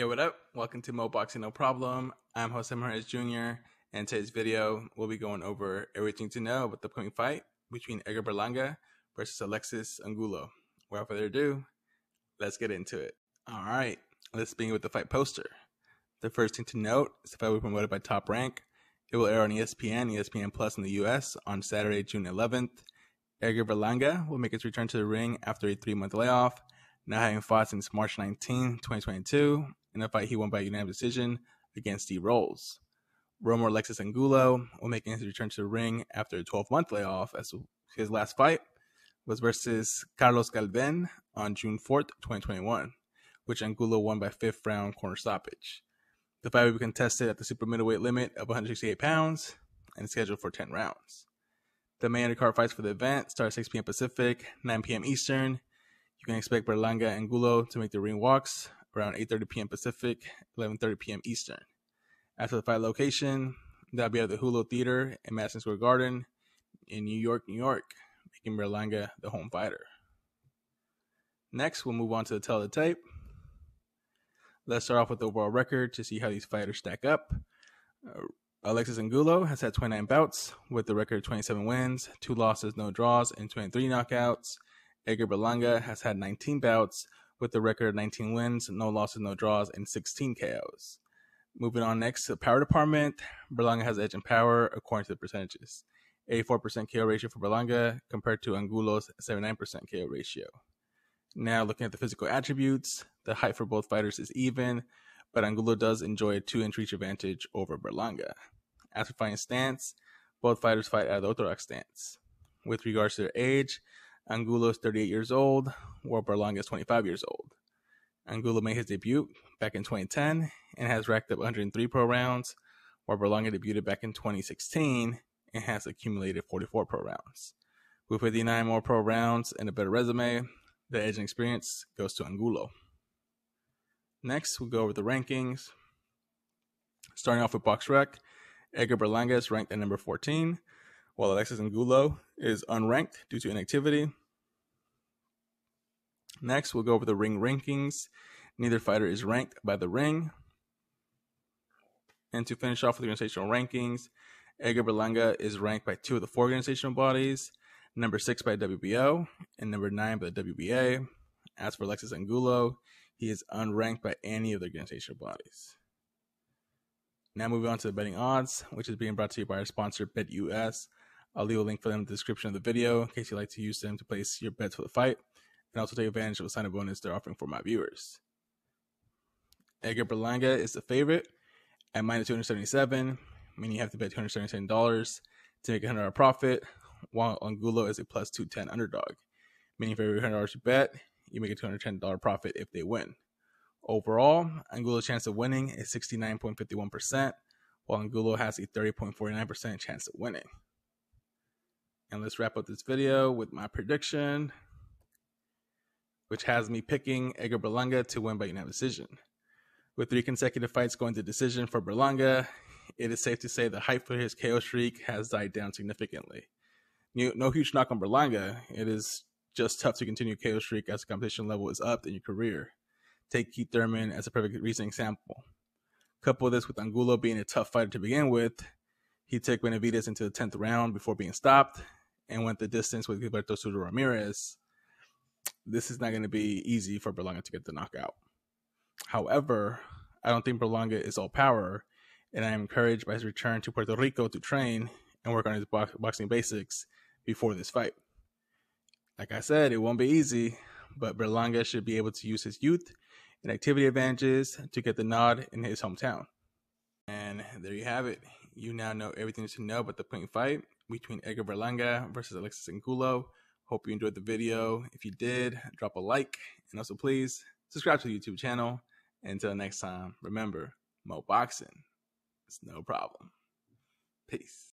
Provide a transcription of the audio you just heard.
Yo, what up? Welcome to Mo Boxing No Problem. I'm Jose Morales Jr. and today's video we'll be going over everything to know about the upcoming fight between Edgar Berlanga versus Alexis Angulo. Without further ado, let's get into it. Alright, let's begin with the fight poster. The first thing to note is the fight will be promoted by Top Rank. It will air on ESPN, ESPN Plus in the US on Saturday, June 11th. Edgar Berlanga will make his return to the ring after a 3-month layoff, now having fought since March 19, 2022, in a fight he won by unanimous decision against Steve Rolls. Roamer Alexis Angulo will make his return to the ring after a 12-month layoff, as his last fight was versus Carlos Galvin on June 4th, 2021, which Angulo won by 5th round corner stoppage. The fight will be contested at the super middleweight limit of 168 pounds and is scheduled for 10 rounds. The main undercard fights for the event start at 6 p.m. Pacific, 9 p.m. Eastern. You can expect Berlanga and Angulo to make the ring walks around 8:30 p.m. Pacific, 11:30 p.m. Eastern. After the fight location, that'll be at the Hulu Theater in Madison Square Garden in New York, making Berlanga the home fighter. Next, we'll move on to the teletape. Let's start off with the overall record to see how these fighters stack up. Alexis Angulo has had 29 bouts with the record of 27 wins, 2 losses, no draws, and 23 knockouts. Edgar Berlanga has had 19 bouts with the record of 19 wins, no losses, no draws, and 16 KOs. Moving on next to the power department, Berlanga has edge in power according to the percentages. 84% KO ratio for Berlanga compared to Angulo's 79% KO ratio. Now looking at the physical attributes, the height for both fighters is even, but Angulo does enjoy a 2-inch reach advantage over Berlanga. As for fighting stance, both fighters fight at the orthodox stance. With regards to their age, Angulo is 38 years old, while Berlanga is 25 years old. Angulo made his debut back in 2010 and has racked up 103 pro rounds, while Berlanga debuted back in 2016 and has accumulated 44 pro rounds. With 59 more pro rounds and a better resume, the edge and experience goes to Angulo. Next, we'll go over the rankings. Starting off with BoxRec, Edgar Berlanga is ranked at number 14, while Alexis Angulo is unranked due to inactivity. Next, we'll go over the ring rankings. Neither fighter is ranked by the ring. And to finish off with the organizational rankings, Edgar Berlanga is ranked by 2 of the 4 organizational bodies, number 6 by WBO and number 9 by the WBA. As for Alexis Angulo, he is unranked by any of the organizational bodies. Now moving on to the betting odds, which is being brought to you by our sponsor, BetUS. I'll leave a link for them in the description of the video in case you'd like to use them to place your bets for the fight, and also take advantage of a sign-up bonus they're offering for my viewers. Edgar Berlanga is the favorite at minus 277, meaning you have to bet $277 to make a $100 profit, while Angulo is a plus 210 underdog, meaning for every $100 you bet, you make a $210 profit if they win. Overall, Angulo's chance of winning is 69.51%, while Angulo has a 30.49% chance of winning. And let's wrap up this video with my prediction, which has me picking Edgar Berlanga to win by unanimous decision. With 3 consecutive fights going to decision for Berlanga, it is safe to say the hype for his KO streak has died down significantly. No huge knock on Berlanga. It is just tough to continue KO streak as the competition level is up in your career. Take Keith Thurman as a perfect recent example. Couple this with Angulo being a tough fighter to begin with. He took Benavidez into the 10th round before being stopped and went the distance with Gilberto Sudo Ramirez. This is not going to be easy for Berlanga to get the knockout. However, I don't think Berlanga is all power, and I am encouraged by his return to Puerto Rico to train and work on his boxing basics before this fight. Like I said, it won't be easy, but Berlanga should be able to use his youth and activity advantages to get the nod in his hometown. And there you have it. You now know everything you should know about the upcoming fight between Edgar Berlanga versus Alexis Angulo. Hope you enjoyed the video. If you did, drop a like, and also please subscribe to the YouTube channel. Until next time, remember, Mo Boxing, it's no problem. Peace.